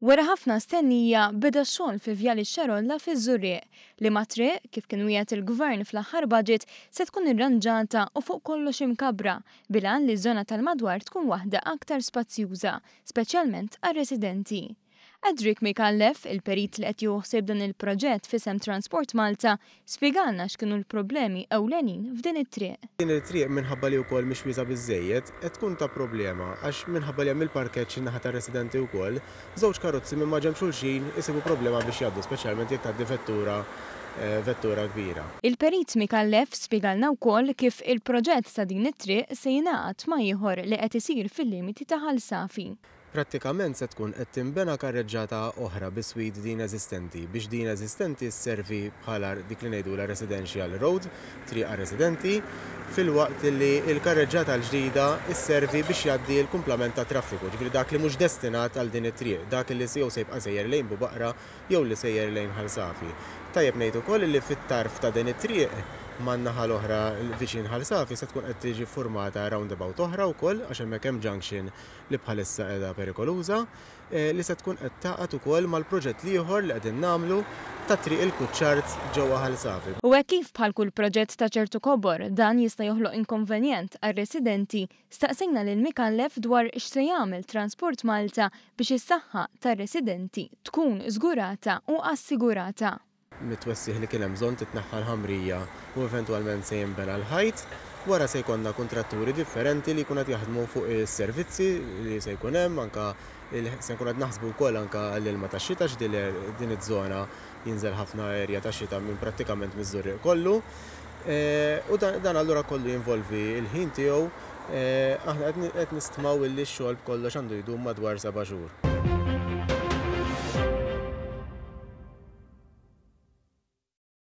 Wara ħafna stennija beda x-xogħol fi Vjali Xarolla fiż-Żurrieq li ma' triq kif kien wieħed il-Gvern fl-aħħar budget se tkun irranġata u fuq kollox imkabbra bilan li ż-żona tal-madwar tkun waħda aktar spazzjuża, speċjalment għar-residenti. Edric Mikallef, il-perit li qed joħseb dan il-proġett f'isem Transport Malta, spjegalna x'kienu l-problemi ewlenin f'din it-triq. Din it-triq minħabba li wkoll mhix wiesa biżżejjed qed tkun ta' problema għax minħabba li hemm il-parkeġġ in-naħa tar-residenti wkoll, żewġ karozzi minn ma ġemm xulxin isibu problema biex jgħaddu speċjalment jekk tgħaddi vettura kbira. Il-perit Mikallef spjegalna wkoll kif il-proġett ta' din it-triq se jingħaqad ma' ieħor li qed isir fil-limiti ta' Ħalsafi. Prattikament se tkun qed tinbena karreġġata oħra biswid din eżistenti biex din eżistenti sservi bħala dik li ngħidula residential road, triq residenti, filwaqt li l-karreġġata l-ġdida isservi biex jgħaddi l-kumplament ta' traffiku, ġifieri dak li mhux destinat għal din it-triq, dak li jew se jibqa' sejjer lejn Bubaqra jew li sejjer lejn Ħalsafi. Tajjeb ngħid ukoll li fit-tarf ta' din it-triq man-naħa l-oħra viċin Ħalsafi se tkun qed tiġi ffurmata roundabout oħra wkoll għax hemmhekk hemm junction li bħalissa qiegħda perikoluża li se tkun qed taqgħod ukoll mal-proġett ieħor li qegħdin nagħmlu ta' triq il-Kuċċart ġewwa Ħalsafi. U hekk kif bħal kull proġett ta' ċertu kobor dan jista' joħloq inkonvenjent għar-residenti, staqsejna lil Mikallef dwar x'se jagħmel Transport Malta biex is-saħħa tar-residenti tkun żgurata u assigurata. Mitwessih li kien hemm bżonn titneħħa l-ħamrija u eventwalment se jinbena l-ħajt, wara se jkollna kuntratturi differenti li jkun qed jaħdmu fuq is-servizzi li se jkun hemm anke se nkun qed naħsbu wkoll anke l-ilma tax-xita din iż-żona jinżel ħafna erja tax-xita minn prattikament miż-Żurrieq kollu. U dan allura kollu jinvolvi l-ħin tiegħu aħna qed nistmaw illi x-xogħol b'kollox għandu jdum madwar 7 xhur.